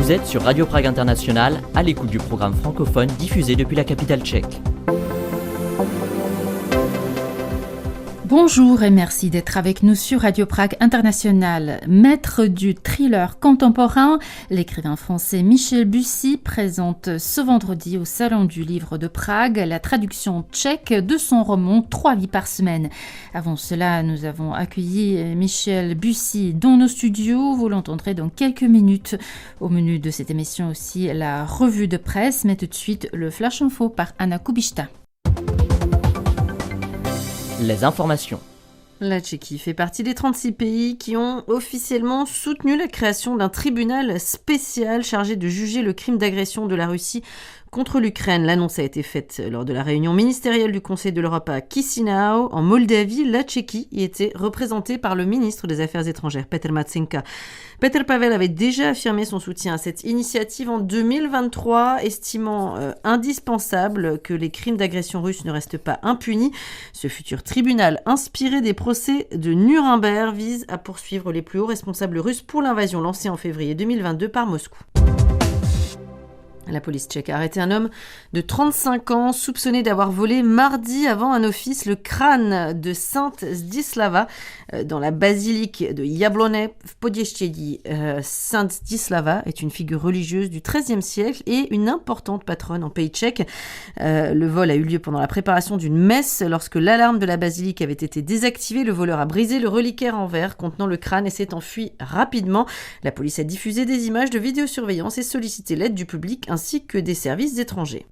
Vous êtes sur Radio Prague International, à l'écoute du programme francophone diffusé depuis la capitale tchèque. Bonjour et merci d'être avec nous sur Radio Prague International. Maître du thriller contemporain, l'écrivain français Michel Bussy présente ce vendredi au Salon du Livre de Prague la traduction tchèque de son roman 3 vies par semaine. Avant cela, nous avons accueilli Michel Bussy dans nos studios. Vous l'entendrez dans quelques minutes. Au menu de cette émission aussi, la revue de presse, mais tout de suite le Flash Info par Anna Kubishta. Les informations. La Tchéquie fait partie des 36 pays qui ont officiellement soutenu la création d'un tribunal spécial chargé de juger le crime d'agression de la Russie contre l'Ukraine. L'annonce a été faite lors de la réunion ministérielle du Conseil de l'Europe à Chisinau, en Moldavie. La Tchéquie y était représentée par le ministre des Affaires étrangères, Petr Matsenka. Petr Pavel avait déjà affirmé son soutien à cette initiative en 2023, estimant indispensable que les crimes d'agression russes ne restent pas impunis. Ce futur tribunal, inspiré des procès de Nuremberg, vise à poursuivre les plus hauts responsables russes pour l'invasion lancée en février 2022 par Moscou. La police tchèque a arrêté un homme de 35 ans soupçonné d'avoir volé mardi avant un office le crâne de Sainte Zdislava dans la basilique de Jablonné v Podještědí. Sainte Zdislava est une figure religieuse du XIIIe siècle et une importante patronne en pays tchèque. Le vol a eu lieu pendant la préparation d'une messe. Lorsque l'alarme de la basilique avait été désactivée, le voleur a brisé le reliquaire en verre contenant le crâne et s'est enfui rapidement. La police a diffusé des images de vidéosurveillance et sollicité l'aide du public ainsi que des services étrangers.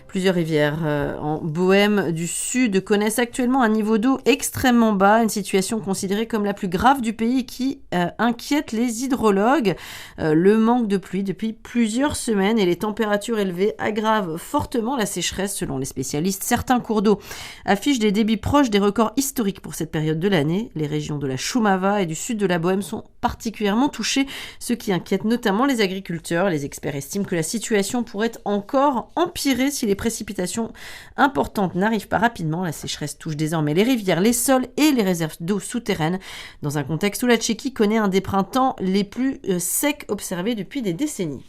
Plusieurs rivières en Bohême du Sud connaissent actuellement un niveau d'eau extrêmement bas, une situation considérée comme la plus grave du pays qui inquiète les hydrologues. Le manque de pluie depuis plusieurs semaines et les températures élevées aggravent fortement la sécheresse selon les spécialistes. Certains cours d'eau affichent des débits proches des records historiques pour cette période de l'année. Les régions de la Šumava et du sud de la Bohême sont particulièrement touchées, ce qui inquiète notamment les agriculteurs. Les experts estiment que la situation pourrait encore empirer si les précipitations importantes n'arrivent pas rapidement. La sécheresse touche désormais les rivières, les sols et les réserves d'eau souterraines, dans un contexte où la Tchéquie connaît un des printemps les plus secs observés depuis des décennies.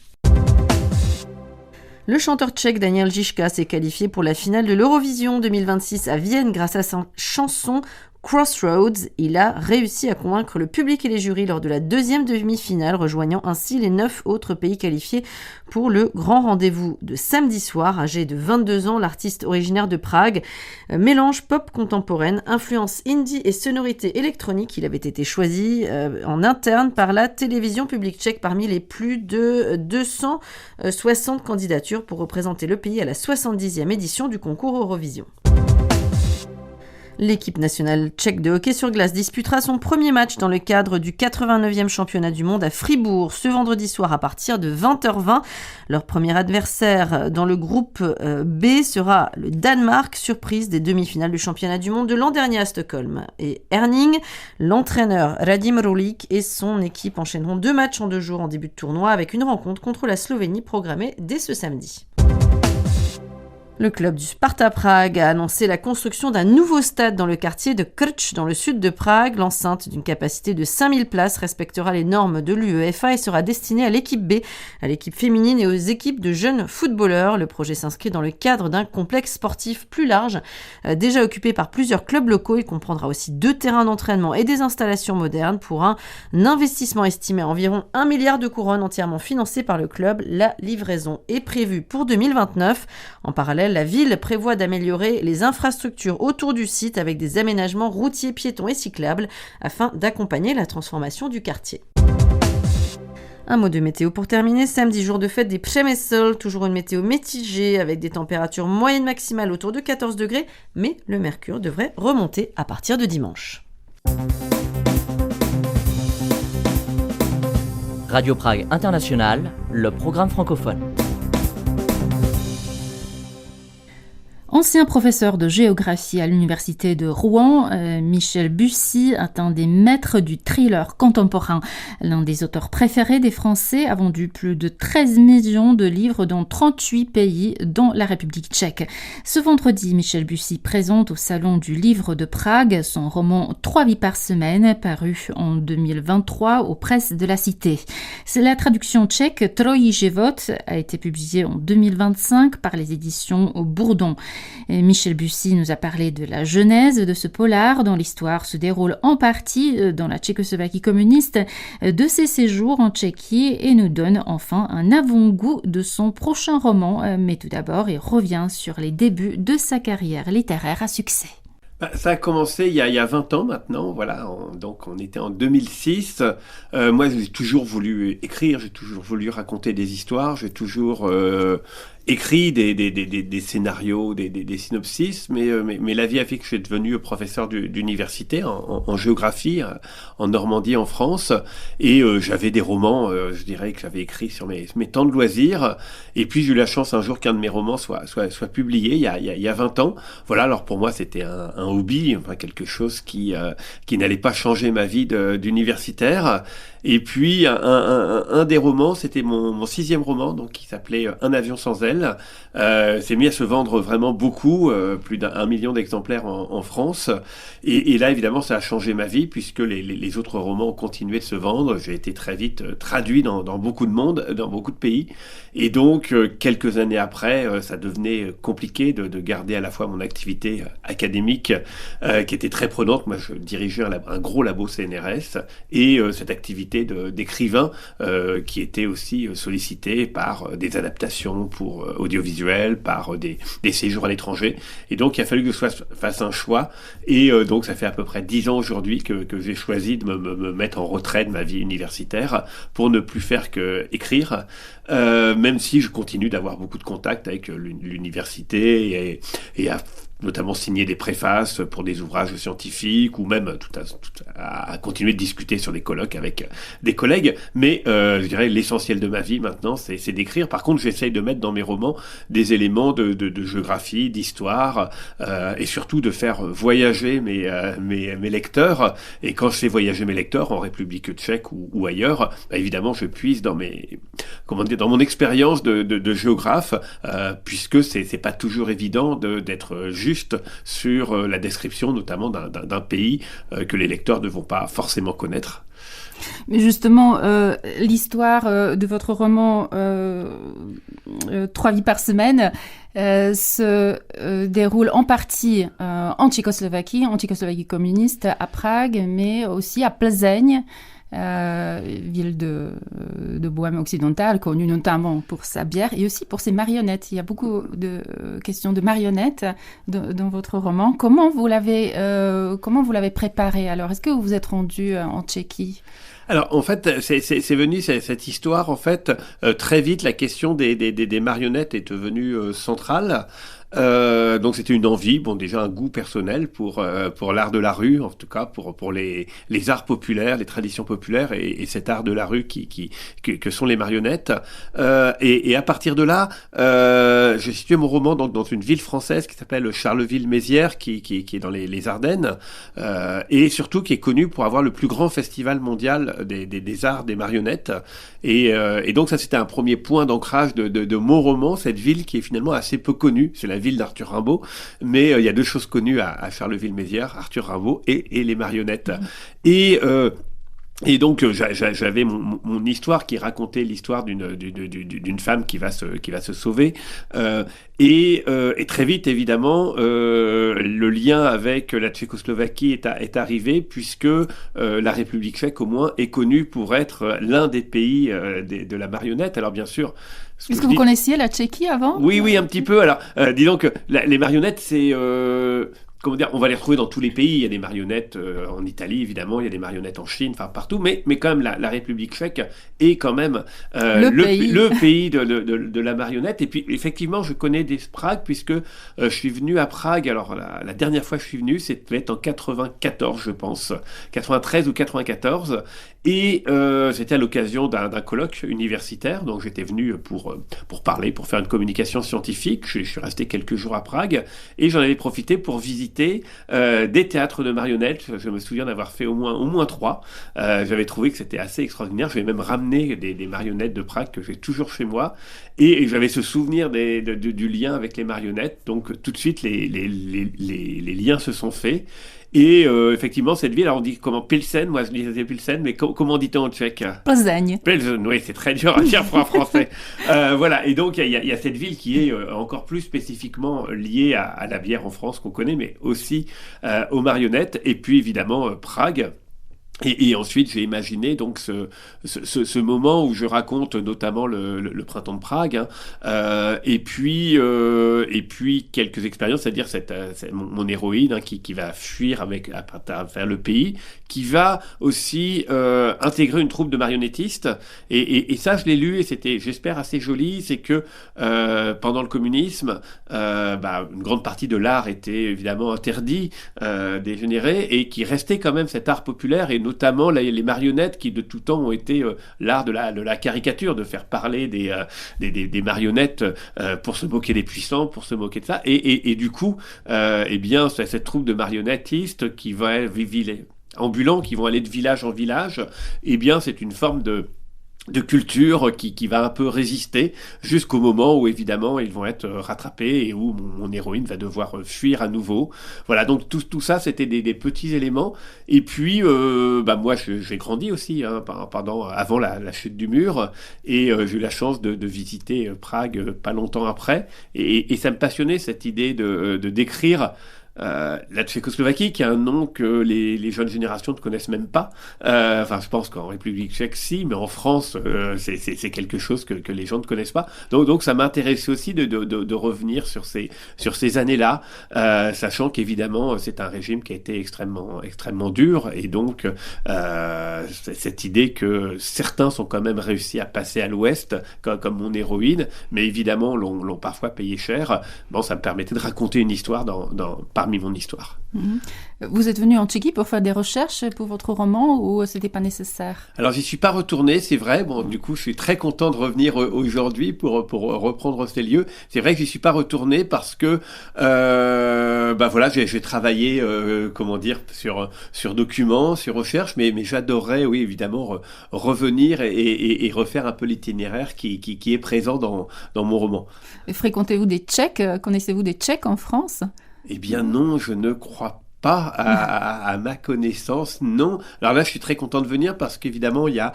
Le chanteur tchèque Daniel Žižka s'est qualifié pour la finale de l'Eurovision 2026 à Vienne grâce à sa chanson Crossroads. Il a réussi à convaincre le public et les jurys lors de la deuxième demi-finale, rejoignant ainsi les 9 autres pays qualifiés pour le grand rendez-vous de samedi soir. Âgé de 22 ans, l'artiste originaire de Prague mélange pop contemporaine, influence indie et sonorité électronique. Il avait été choisi en interne par la télévision publique tchèque parmi les plus de 260 candidatures pour représenter le pays à la 70e édition du concours Eurovision. L'équipe nationale tchèque de hockey sur glace disputera son premier match dans le cadre du 89e championnat du monde à Fribourg ce vendredi soir à partir de 20h20. Leur premier adversaire dans le groupe B sera le Danemark, surprise des demi-finales du championnat du monde de l'an dernier à Stockholm. Et Herning, l'entraîneur Radim Rolik et son équipe enchaîneront 2 matchs en 2 jours en début de tournoi avec une rencontre contre la Slovénie programmée dès ce samedi. Le club du Sparta Prague a annoncé la construction d'un nouveau stade dans le quartier de Krč, dans le sud de Prague. L'enceinte d'une capacité de 5000 places respectera les normes de l'UEFA et sera destinée à l'équipe B, à l'équipe féminine et aux équipes de jeunes footballeurs. Le projet s'inscrit dans le cadre d'un complexe sportif plus large, déjà occupé par plusieurs clubs locaux. Il comprendra aussi 2 terrains d'entraînement et des installations modernes pour un investissement estimé à environ 1 milliard de couronnes entièrement financé par le club. La livraison est prévue pour 2029. En parallèle, la ville prévoit d'améliorer les infrastructures autour du site avec des aménagements routiers, piétons et cyclables afin d'accompagner la transformation du quartier. Un mot de météo pour terminer. Samedi, jour de fête des Přemysl, toujours une météo mitigée avec des températures moyennes maximales autour de 14 degrés, mais le mercure devrait remonter à partir de dimanche. Radio Prague International, le programme francophone. Ancien professeur de géographie à l'université de Rouen, Michel Bussy est un des maîtres du thriller contemporain. L'un des auteurs préférés des Français a vendu plus de 13 millions de livres dans 38 pays, dont la République tchèque. Ce vendredi, Michel Bussy présente au Salon du Livre de Prague son roman 3 vies par semaine, paru en 2023 aux presses de la Cité. C'est la traduction tchèque Trojí život a été publiée en 2025 par les éditions Bourdon. Et Michel Bussy nous a parlé de la genèse de ce polar dont l'histoire se déroule en partie dans la Tchécoslovaquie communiste, de ses séjours en Tchéquie et nous donne enfin un avant-goût de son prochain roman. Mais tout d'abord, il revient sur les débuts de sa carrière littéraire à succès. Ça a commencé il y a 20 ans maintenant, voilà. Donc on était en 2006. Moi, j'ai toujours voulu écrire, j'ai toujours voulu raconter des histoires, j'ai toujours écrit des scénarios, des synopsis, mais la vie a fait que je suis devenu professeur d'université en géographie en Normandie, en France, et j'avais des romans, je dirais que j'avais écrit sur mes temps de loisirs, et puis j'ai eu la chance un jour qu'un de mes romans soit publié il y a 20 ans. Voilà, alors pour moi c'était un hobby, enfin quelque chose qui n'allait pas changer ma vie d'universitaire. Et puis un des romans, c'était mon 6e roman, donc qui s'appelait Un avion sans ailes. C'est mis à se vendre vraiment beaucoup, plus d'1 million d'exemplaires en France. Et là, évidemment, ça a changé ma vie puisque les autres romans ont continué de se vendre. J'ai été très vite traduit dans beaucoup de monde, dans beaucoup de pays. Et donc, quelques années après, ça devenait compliqué de garder à la fois mon activité académique, qui était très prenante. Moi, je dirigeais un gros labo CNRS, et cette activité d'écrivain qui était aussi sollicité par des adaptations pour audiovisuel, par des séjours à l'étranger. Et donc, il a fallu que je fasse un choix. Et donc, ça fait à peu près 10 ans aujourd'hui que j'ai choisi de me mettre en retrait de ma vie universitaire pour ne plus faire que écrire. Même si je continue d'avoir beaucoup de contacts avec l'université et notamment signer des préfaces pour des ouvrages scientifiques ou même à continuer de discuter sur des colloques avec des collègues. Mais je dirais l'essentiel de ma vie maintenant, c'est d'écrire. Par contre, j'essaye de mettre dans mes romans des éléments de géographie, d'histoire et surtout de faire voyager mes lecteurs. Et quand je fais voyager mes lecteurs en République tchèque ou ailleurs, évidemment, je puise dans mon expérience de géographe, puisque c'est pas toujours évident d'être juste sur la description notamment d'un pays que les lecteurs ne vont pas forcément connaître. Mais justement, l'histoire de votre roman 3 vies par semaine se déroule en partie en Tchécoslovaquie communiste, à Prague, mais aussi à Plzeň, ville de Bohême occidentale, connue notamment pour sa bière et aussi pour ses marionnettes. Il y a beaucoup de questions de marionnettes dans votre roman. Comment vous l'avez préparé alors? Est-ce que vous vous êtes rendu en Tchéquie? Alors en fait, c'est venu cette histoire, en fait, très vite la question des marionnettes est devenue centrale. Donc c'était une envie, déjà un goût personnel pour l'art de la rue, en tout cas pour les arts populaires, les traditions populaires et cet art de la rue que sont les marionnettes. Et à partir de là, j'ai situé mon roman donc dans une ville française qui s'appelle Charleville-Mézières, qui est dans les Ardennes, et surtout qui est connue pour avoir le plus grand festival mondial des arts des marionnettes. Et donc ça c'était un premier point d'ancrage de mon roman, cette ville qui est finalement assez peu connue. C'est la ville d'Arthur Rimbaud, mais il y a 2 choses connues à Charleville-Mézières, Arthur Rimbaud et les marionnettes. Et donc j'avais mon histoire qui racontait l'histoire d'une femme qui va se sauver, et très vite évidemment le lien avec la Tchécoslovaquie est arrivé, puisque la République tchèque au moins est connue pour être l'un des pays de la marionnette. Alors bien sûr, est-ce que vous connaissiez la Tchéquie avant? Oui, un petit peu. Alors disons que les marionnettes, c'est on va les retrouver dans tous les pays. Il y a des marionnettes en Italie, évidemment, il y a des marionnettes en Chine, enfin partout, mais quand même la République tchèque est quand même le pays de la marionnette. Et puis effectivement, je connais Prague puisque je suis venu à Prague. Alors la dernière fois que je suis venu, c'était en 94, je pense, 93 ou 94, Et c'était à l'occasion d'un colloque universitaire, donc j'étais venu pour parler, pour faire une communication scientifique. Je suis resté quelques jours à Prague et j'en avais profité pour visiter des théâtres de marionnettes. Je me souviens d'avoir fait au moins 3. J'avais trouvé que c'était assez extraordinaire. J'avais même ramené des marionnettes de Prague que j'ai toujours chez moi et j'avais ce souvenir du lien avec les marionnettes. Donc tout de suite les liens se sont faits. Et effectivement, cette ville, alors on dit comment Pilsen, moi je disais Pilsen, mais comment dit-on en tchèque? Plzeň. Pilsen, oui, c'est très dur à dire pour un français. Voilà, et donc il y a cette ville qui est encore plus spécifiquement liée à la bière en France qu'on connaît, mais aussi aux marionnettes, et puis évidemment Prague. Et ensuite, j'ai imaginé donc ce moment où je raconte notamment le printemps de Prague, et puis quelques expériences, c'est-à-dire mon héroïne qui va fuir vers le pays, qui va aussi intégrer une troupe de marionnettistes. Et ça, je l'ai lu et c'était, j'espère, assez joli. C'est que pendant le communisme, une grande partie de l'art était évidemment interdit, dégénéré, et qui restait quand même cet art populaire et notamment les marionnettes qui de tout temps ont été l'art de la caricature, de faire parler des marionnettes pour se moquer des puissants, pour se moquer de ça. Et du coup, cette troupe de marionnettistes qui va ambulants, qui vont aller de village en village, c'est une forme de culture qui va un peu résister jusqu'au moment où évidemment ils vont être rattrapés et où mon héroïne va devoir fuir à nouveau. Voilà, donc tout ça c'était des petits éléments. Et puis moi j'ai grandi aussi avant la chute du mur et j'ai eu la chance de visiter Prague pas longtemps après et ça me passionnait cette idée de décrire la Tchécoslovaquie, qui est un nom que les jeunes générations ne connaissent même pas. Je pense qu'en République tchèque, si, mais en France, c'est quelque chose que les gens ne connaissent pas. Donc ça m'intéressait aussi de revenir sur ces années-là, sachant qu'évidemment, c'est un régime qui a été extrêmement, extrêmement dur, et donc cette idée que certains sont quand même réussi à passer à l'Ouest, comme mon héroïne, mais évidemment l'ont parfois payé cher. Bon, ça me permettait de raconter une histoire parmi mon histoire. Vous êtes venu en Tchéquie pour faire des recherches pour votre roman ou c'était pas nécessaire? Alors j'y suis pas retourné, c'est vrai. Bon, du coup, je suis très content de revenir aujourd'hui pour reprendre ces lieux. C'est vrai que j'y suis pas retourné parce que j'ai travaillé sur documents, sur recherches, mais j'adorerais, oui, évidemment, revenir et refaire un peu l'itinéraire qui est présent dans mon roman. Fréquentez-vous des Tchèques? Connaissez-vous des Tchèques en France? Eh bien non, je ne crois pas à ma connaissance, non. Alors là, je suis très content de venir parce qu'évidemment, il y a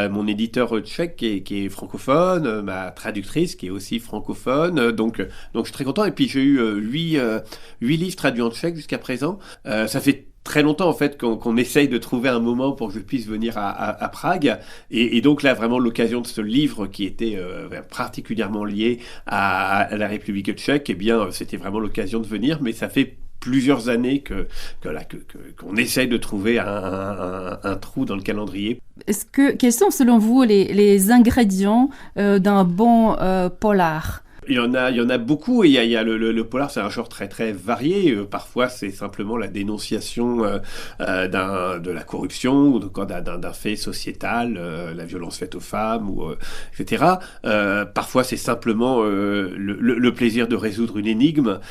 mon éditeur tchèque qui est francophone, ma traductrice qui est aussi francophone, donc je suis très content. Et puis j'ai eu 8 livres traduits en tchèque jusqu'à présent. Ça fait très longtemps en fait qu'on essaye de trouver un moment pour que je puisse venir à Prague et donc là vraiment l'occasion de ce livre qui était particulièrement lié à la République tchèque, c'était vraiment l'occasion de venir, mais ça fait plusieurs années qu'on essaye de trouver un trou dans le calendrier. Quels sont selon vous les ingrédients d'un bon polar? Il y en a beaucoup et il y a le polar, c'est un genre très très varié. Parfois c'est simplement la dénonciation de la corruption ou d'un fait sociétal, la violence faite aux femmes etc. Parfois c'est simplement le plaisir de résoudre une énigme,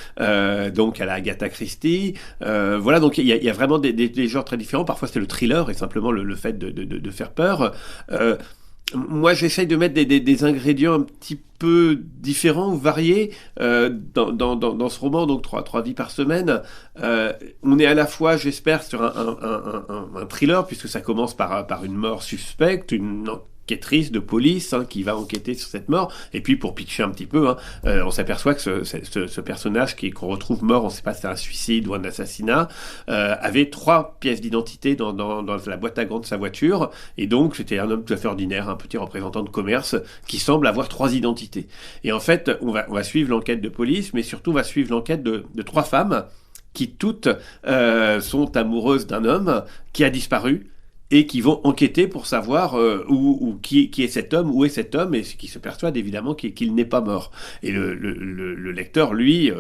donc à la Agatha Christie. Voilà, donc il y a vraiment des genres très différents. Parfois c'est le thriller et simplement le fait de faire peur. Moi, j'essaye de mettre des ingrédients un petit peu différents ou variés dans ce roman, donc trois vies par semaine. On est à la fois, j'espère, sur un thriller, puisque ça commence par une mort suspecte, une enquêtrice de police qui va enquêter sur cette mort. Et puis, pour pitcher un petit peu, on s'aperçoit que ce personnage qu'on retrouve mort, on ne sait pas si c'est un suicide ou un assassinat, avait 3 pièces d'identité dans la boîte à gants de sa voiture. Et donc, c'était un homme tout à fait ordinaire, un petit représentant de commerce qui semble avoir 3 identités. Et en fait, on va suivre l'enquête de police, mais surtout, on va suivre l'enquête de 3 femmes qui toutes sont amoureuses d'un homme qui a disparu et qui vont enquêter pour savoir qui est cet homme, où est cet homme, et qui se persuadent évidemment qu'il n'est pas mort. Et le lecteur, lui,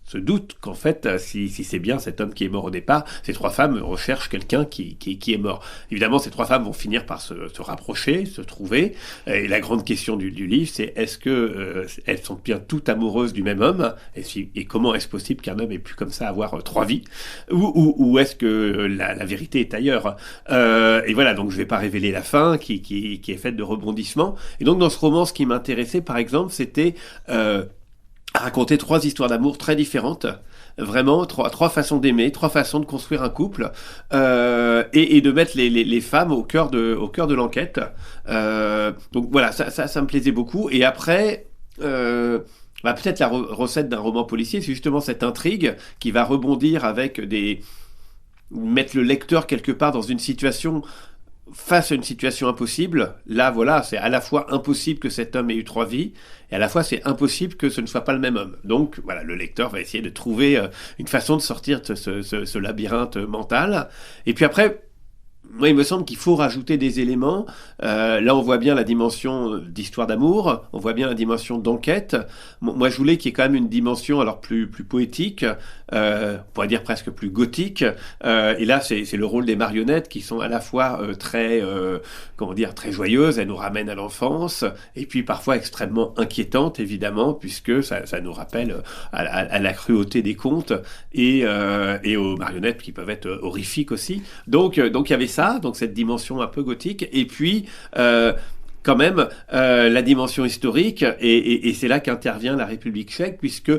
se doute qu'en fait, si c'est bien cet homme qui est mort au départ, ces 3 femmes recherchent quelqu'un qui est mort. Évidemment, ces 3 femmes vont finir par se rapprocher, se trouver, et la grande question du livre, c'est est-ce que elles sont bien toutes amoureuses du même homme, et comment est-ce possible qu'un homme ait pu comme ça avoir 3 vies, ou est-ce que la vérité est ailleurs. Et voilà, donc je vais pas révéler la fin qui est faite de rebondissements. Et donc dans ce roman, ce qui m'intéressait par exemple, c'était raconter 3 histoires d'amour très différentes. Vraiment, 3 façons d'aimer, 3 façons de construire un couple, et de mettre les femmes au cœur de l'enquête. Donc voilà, ça me plaisait beaucoup. Et après, peut-être la recette d'un roman policier, c'est justement cette intrigue qui va rebondir avec mettre le lecteur quelque part dans une situation, face à une situation impossible. Là, voilà, c'est à la fois impossible que cet homme ait eu 3 vies, et à la fois c'est impossible que ce ne soit pas le même homme. Donc voilà, le lecteur va essayer de trouver une façon de sortir de ce labyrinthe mental. Et puis après, moi, il me semble qu'il faut rajouter des éléments. Là, on voit bien la dimension d'histoire d'amour, on voit bien la dimension d'enquête. Moi, je voulais qu'il y ait quand même une dimension alors plus poétique, on pourrait dire presque plus gothique. Et là, c'est le rôle des marionnettes qui sont à la fois très joyeuses, elles nous ramènent à l'enfance, et puis parfois extrêmement inquiétantes, évidemment, puisque ça nous rappelle à la cruauté des contes et aux marionnettes qui peuvent être horrifiques aussi. Donc il y avait ça, donc cette dimension un peu gothique, et puis quand même la dimension historique, et c'est là qu'intervient la République tchèque, puisque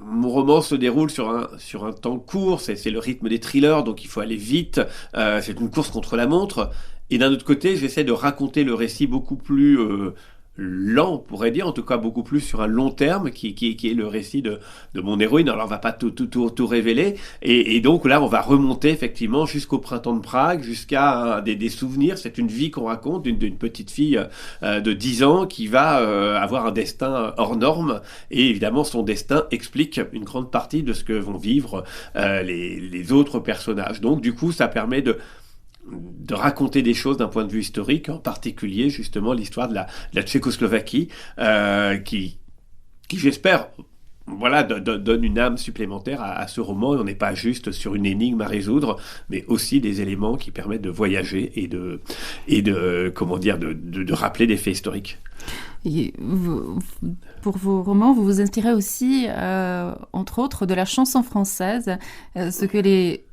mon roman se déroule sur un temps court, c'est le rythme des thrillers, donc il faut aller vite, c'est une course contre la montre, et d'un autre côté, j'essaie de raconter le récit beaucoup plus lent, on pourrait dire, en tout cas beaucoup plus sur un long terme, qui est le récit de mon héroïne. Alors on va pas tout révéler, et donc là on va remonter effectivement jusqu'au printemps de Prague, jusqu'à des souvenirs. C'est une vie qu'on raconte d'une petite fille de 10 ans qui va avoir un destin hors norme, et évidemment son destin explique une grande partie de ce que vont vivre les autres personnages. Donc du coup ça permet de raconter des choses d'un point de vue historique, en particulier justement l'histoire de la Tchécoslovaquie, qui j'espère donne une âme supplémentaire à ce roman. On n'est pas juste sur une énigme à résoudre, mais aussi des éléments qui permettent de voyager et de rappeler des faits historiques. Et pour vos romans, vous vous inspirez aussi, entre autres, de la chanson française, ce que les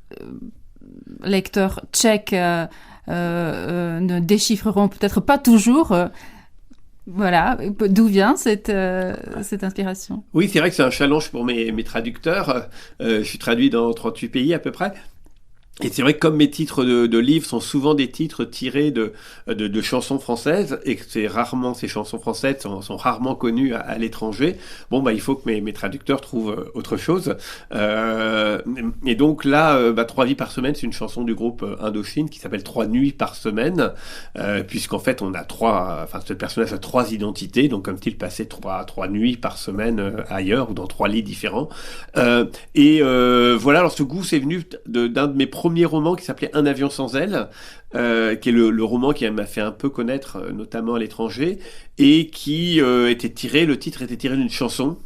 lecteurs tchèques ne déchiffreront peut-être pas toujours. Voilà, d'où vient cette inspiration? Oui, c'est vrai que c'est un challenge pour mes traducteurs. Je suis traduit dans 38 pays à peu près. Et c'est vrai que comme mes titres de livres sont souvent des titres tirés de chansons françaises, et que ces chansons françaises sont rarement connues à l'étranger, il faut que mes traducteurs trouvent autre chose. Et donc là, 3 vies par semaine, c'est une chanson du groupe Indochine qui s'appelle 3 nuits par semaine, puisqu'en fait on a ce personnage a 3 identités, donc comme s'il passait 3 nuits par semaine ailleurs ou dans 3 lits différents. Voilà, alors ce goût c'est venu d'un de mes premiers roman qui s'appelait Un avion sans ailes, qui est le roman qui m'a fait un peu connaître, notamment à l'étranger, et qui le titre était tiré d'une chanson,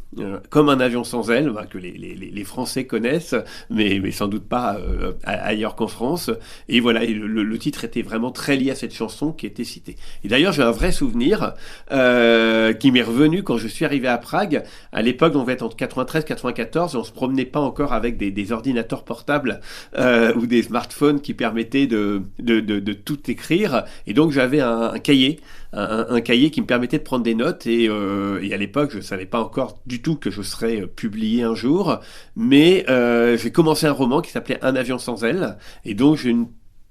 comme Un avion sans ailes, que les Français connaissent, mais sans doute pas ailleurs qu'en France. Et voilà, le titre était vraiment très lié à cette chanson qui était citée. Et d'ailleurs, j'ai un vrai souvenir qui m'est revenu quand je suis arrivé à Prague. À l'époque, on devait être entre 93 et 94, et on se promenait pas encore avec des ordinateurs portables ou des smartphones qui permettaient de tout écrire. Et donc, j'avais un cahier, un cahier qui me permettait de prendre des notes, et à l'époque je savais pas encore du tout que je serais publié un jour, mais j'ai commencé un roman qui s'appelait Un avion sans ailes, et donc j'ai une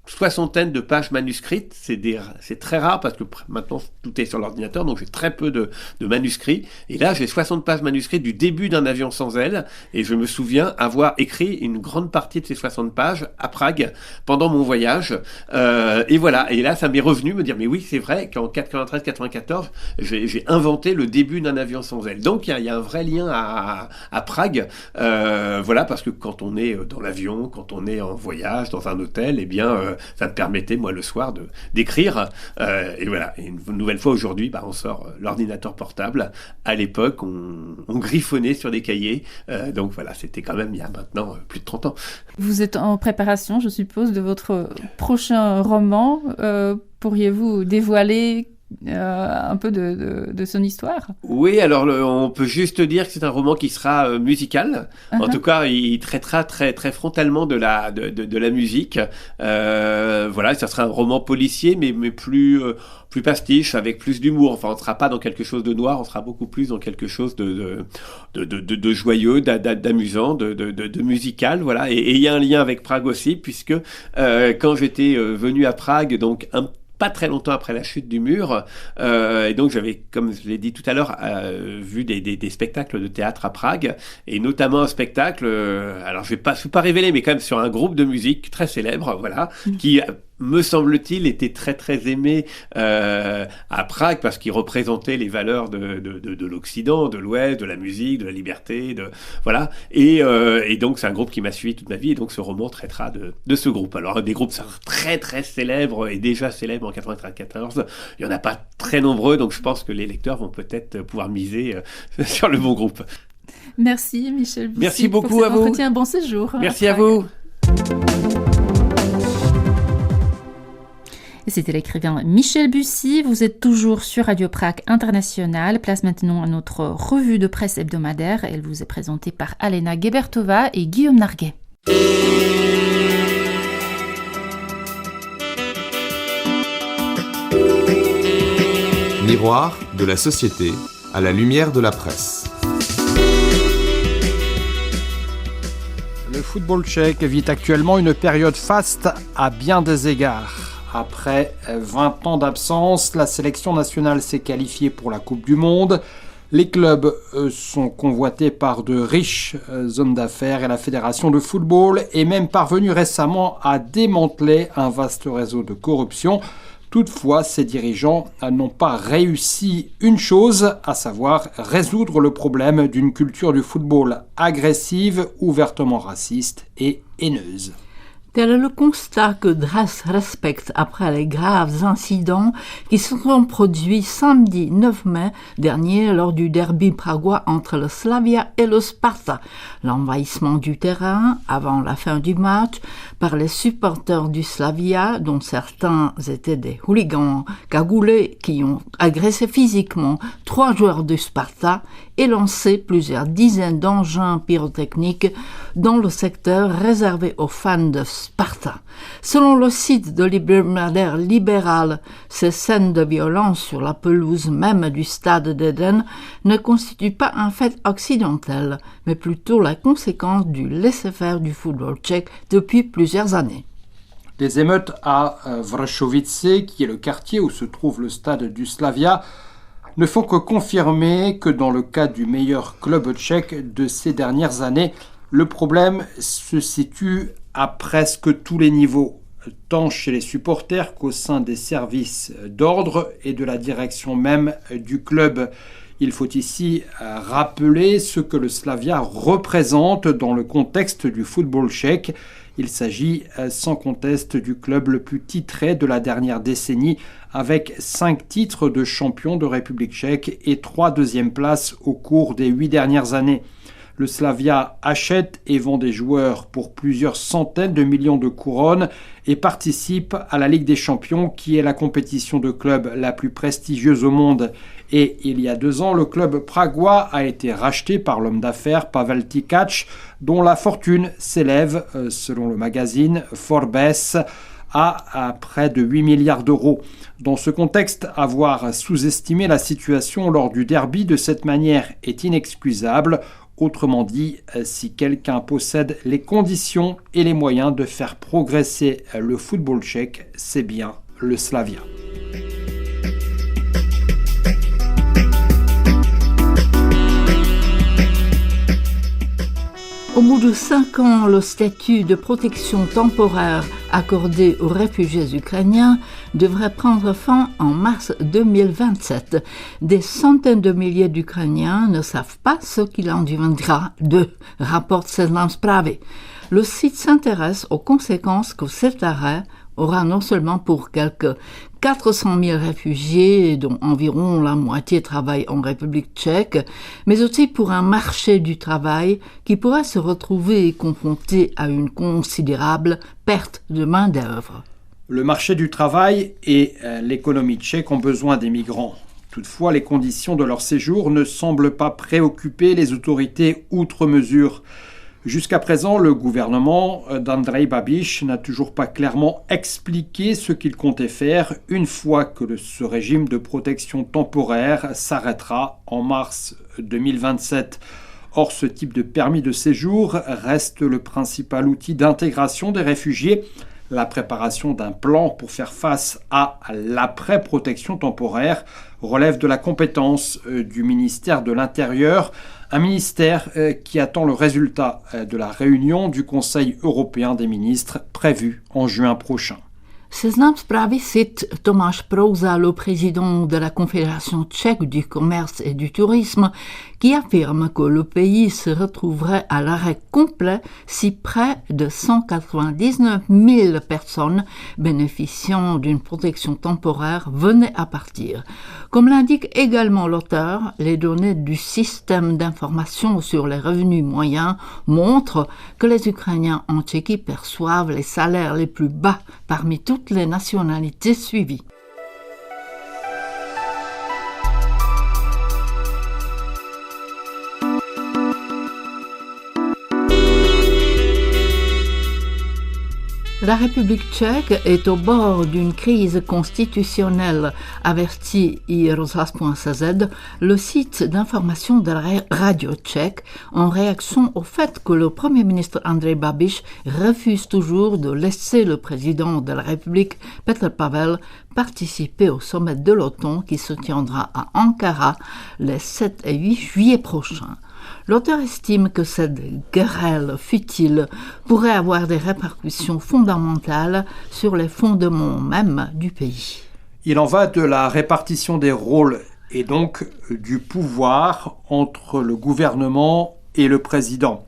60aine de pages manuscrites. C'est très rare parce que maintenant tout est sur l'ordinateur, donc j'ai très peu de manuscrits, et là j'ai 60 pages manuscrites du début d'Un avion sans ailes, et je me souviens avoir écrit une grande partie de ces 60 pages à Prague pendant mon voyage, et voilà, et là ça m'est revenu me dire mais oui, c'est vrai qu'en 93-94 j'ai inventé le début d'Un avion sans ailes. Donc il y a un vrai lien à Prague, parce que quand on est dans l'avion, quand on est en voyage dans un hôtel, eh bien ça me permettait, moi, le soir, d'écrire. Et voilà. Et une nouvelle fois, aujourd'hui, on sort l'ordinateur portable. À l'époque, on griffonnait sur des cahiers. Donc voilà, c'était quand même il y a maintenant plus de 30 ans. Vous êtes en préparation, je suppose, de votre prochain roman. Pourriez-vous dévoiler un peu de son histoire? Oui, alors on peut juste dire que c'est un roman qui sera musical. En tout cas, il traitera très très frontalement de la musique. Voilà, ça sera un roman policier, mais plus pastiche, avec plus d'humour. Enfin, on ne sera pas dans quelque chose de noir, on sera beaucoup plus dans quelque chose de joyeux, d'amusant, de musical. Voilà. Et il y a un lien avec Prague aussi, puisque quand j'étais venu à Prague, donc pas très longtemps après la chute du mur, et donc j'avais, comme je l'ai dit tout à l'heure, vu des spectacles de théâtre à Prague, et notamment un spectacle, alors je ne vais pas révéler, mais quand même sur un groupe de musique très célèbre, voilà, qui me semble-t-il était très très aimé à Prague, parce qu'il représentait les valeurs de l'Occident, de l'Ouest, de la musique, de la liberté, voilà, et donc c'est un groupe qui m'a suivi toute ma vie, et donc ce roman traitera de ce groupe. Alors un des groupes très très célèbres, et déjà célèbre en 1994, il n'y en a pas très nombreux, donc je pense que les lecteurs vont peut-être pouvoir miser sur le bon groupe. Merci Michel Bussy. Merci beaucoup pour à cet vous. entretien. Bon séjour. Merci à vous. C'était l'écrivain Michel Bussy. Vous êtes toujours sur Radio Prague International. Place maintenant à notre revue de presse hebdomadaire. Elle vous est présentée par Alena Gebertova et Guillaume Narguet. Miroir de la société à la lumière de la presse. Le football tchèque vit actuellement une période faste à bien des égards. Après 20 ans d'absence, la sélection nationale s'est qualifiée pour la Coupe du Monde. Les clubs sont convoités par de riches hommes d'affaires et la fédération de football est même parvenue récemment à démanteler un vaste réseau de corruption. Toutefois, ces dirigeants n'ont pas réussi une chose, à savoir résoudre le problème d'une culture du football agressive, ouvertement raciste et haineuse. Tel est le constat que Dres respecte après les graves incidents qui se sont produits samedi 9 mai dernier lors du derby pragois entre le Slavia et le Sparta. L'envahissement du terrain avant la fin du match par les supporters du Slavia, dont certains étaient des hooligans cagoulés qui ont agressé physiquement 3 joueurs du Sparta et lancé plusieurs dizaines d'engins pyrotechniques dans le secteur réservé aux fans de Sparta. Selon le site de l'hebdomadaire libéral, ces scènes de violence sur la pelouse même du stade d'Éden ne constituent pas un fait accidentel, mais plutôt la conséquence du laisser-faire du football tchèque depuis plusieurs années. Les émeutes à Vršovice, qui est le quartier où se trouve le stade du Slavia, ne font que confirmer que dans le cas du meilleur club tchèque de ces dernières années, le problème se situe à presque tous les niveaux, tant chez les supporters qu'au sein des services d'ordre et de la direction même du club. Il faut ici rappeler ce que le Slavia représente dans le contexte du football tchèque. Il s'agit sans conteste du club le plus titré de la dernière décennie, avec 5 titres de champion de République tchèque et 3 deuxièmes places au cours des 8 dernières années. Le Slavia achète et vend des joueurs pour plusieurs centaines de millions de couronnes et participe à la Ligue des Champions, qui est la compétition de clubs la plus prestigieuse au monde. Et il y a 2 ans, le club pragois a été racheté par l'homme d'affaires Pavel Tikac, dont la fortune s'élève, selon le magazine Forbes, à près de 8 milliards d'euros. Dans ce contexte, avoir sous-estimé la situation lors du derby de cette manière est inexcusable. Autrement dit, si quelqu'un possède les conditions et les moyens de faire progresser le football tchèque, c'est bien le Slavia. Au bout de 5 ans, le statut de protection temporaire accordé aux réfugiés ukrainiens devrait prendre fin en mars 2027. Des centaines de milliers d'Ukrainiens ne savent pas ce qu'il en deviendra d'eux, rapporte Seznam Zprávy. Le site s'intéresse aux conséquences que cet arrêt, aura non seulement pour quelques 400 000 réfugiés, dont environ la moitié travaillent en République tchèque, mais aussi pour un marché du travail qui pourrait se retrouver confronté à une considérable perte de main-d'œuvre. Le marché du travail et l'économie tchèque ont besoin des migrants. Toutefois, les conditions de leur séjour ne semblent pas préoccuper les autorités outre mesure. Jusqu'à présent, le gouvernement d'Andrej Babiš n'a toujours pas clairement expliqué ce qu'il comptait faire une fois que ce régime de protection temporaire s'arrêtera en mars 2027. Or, ce type de permis de séjour reste le principal outil d'intégration des réfugiés. La préparation d'un plan pour faire face à l'après-protection temporaire relève de la compétence du ministère de l'Intérieur, un ministère qui attend le résultat de la réunion du Conseil européen des ministres prévue en juin prochain. Seznam zprávy cite Tomáš Prouza, le président de la Confédération tchèque du commerce et du tourisme, qui affirme que le pays se retrouverait à l'arrêt complet si près de 199 000 personnes bénéficiant d'une protection temporaire venaient à partir. Comme l'indique également l'auteur, les données du système d'information sur les revenus moyens montrent que les Ukrainiens en Tchéquie perçoivent les salaires les plus bas parmi toutes les nationalités suivies. La République tchèque est au bord d'une crise constitutionnelle, avertit iRozhlas.cz, le site d'information de la radio tchèque, en réaction au fait que le Premier ministre Andrej Babiš refuse toujours de laisser le président de la République, Petr Pavel, participer au sommet de l'OTAN qui se tiendra à Ankara les 7 et 8 juillet prochains. L'auteur estime que cette querelle futile pourrait avoir des répercussions fondamentales sur les fondements mêmes du pays. Il en va de la répartition des rôles et donc du pouvoir entre le gouvernement et le président.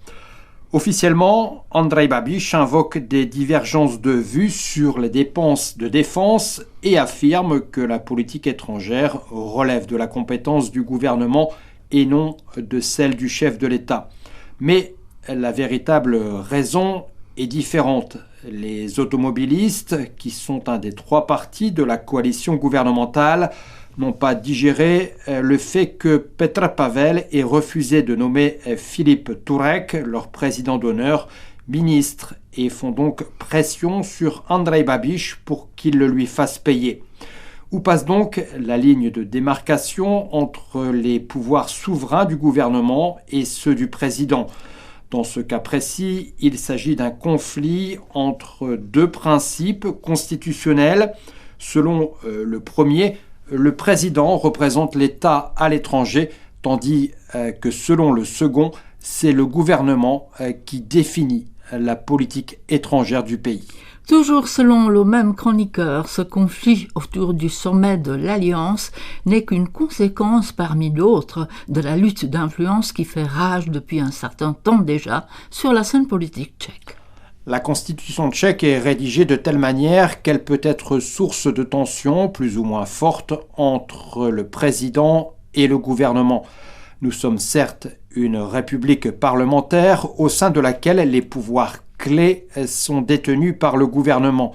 Officiellement, Andrej Babiš invoque des divergences de vues sur les dépenses de défense et affirme que la politique étrangère relève de la compétence du gouvernement et non de celle du chef de l'État. Mais la véritable raison est différente. Les automobilistes, qui sont un des 3 partis de la coalition gouvernementale, n'ont pas digéré le fait que Petr Pavel ait refusé de nommer Filip Turek, leur président d'honneur, ministre, et font donc pression sur Andrej Babiš pour qu'il le lui fasse payer. Où passe donc la ligne de démarcation entre les pouvoirs souverains du gouvernement et ceux du président ? Dans ce cas précis, il s'agit d'un conflit entre 2 principes constitutionnels. Selon le premier, le président représente l'État à l'étranger, tandis que selon le second, c'est le gouvernement qui définit la politique étrangère du pays. Toujours selon le même chroniqueur, ce conflit autour du sommet de l'Alliance n'est qu'une conséquence parmi d'autres de la lutte d'influence qui fait rage depuis un certain temps déjà sur la scène politique tchèque. La constitution tchèque est rédigée de telle manière qu'elle peut être source de tensions plus ou moins fortes entre le président et le gouvernement. Nous sommes certes une république parlementaire au sein de laquelle les pouvoirs clés sont détenus par le gouvernement.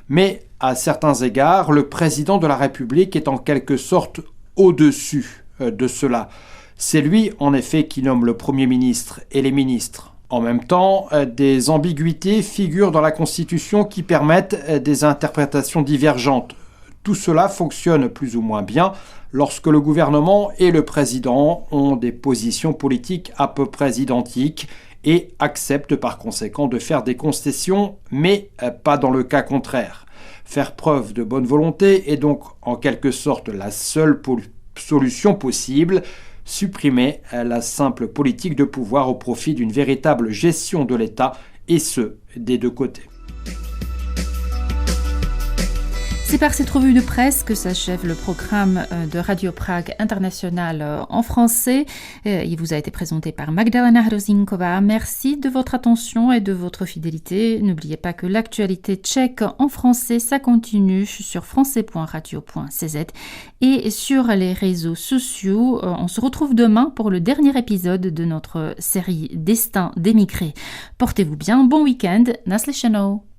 Mais à certains égards, le président de la République est en quelque sorte au-dessus de cela. C'est lui, en effet, qui nomme le Premier ministre et les ministres. En même temps, des ambiguïtés figurent dans la Constitution qui permettent des interprétations divergentes. Tout cela fonctionne plus ou moins bien lorsque le gouvernement et le président ont des positions politiques à peu près identiques et acceptent par conséquent de faire des concessions, mais pas dans le cas contraire. Faire preuve de bonne volonté est donc en quelque sorte la seule solution possible, supprimer la simple politique de pouvoir au profit d'une véritable gestion de l'État, et ce, des 2 côtés. C'est par cette revue de presse que s'achève le programme de Radio Prague International en français. Il vous a été présenté par Magdalena Hrozinkova. Merci de votre attention et de votre fidélité. N'oubliez pas que l'actualité tchèque en français, ça continue sur français.radio.cz et sur les réseaux sociaux. On se retrouve demain pour le dernier épisode de notre série Destin d'émigrés. Portez-vous bien, bon week-end, naslyšenou.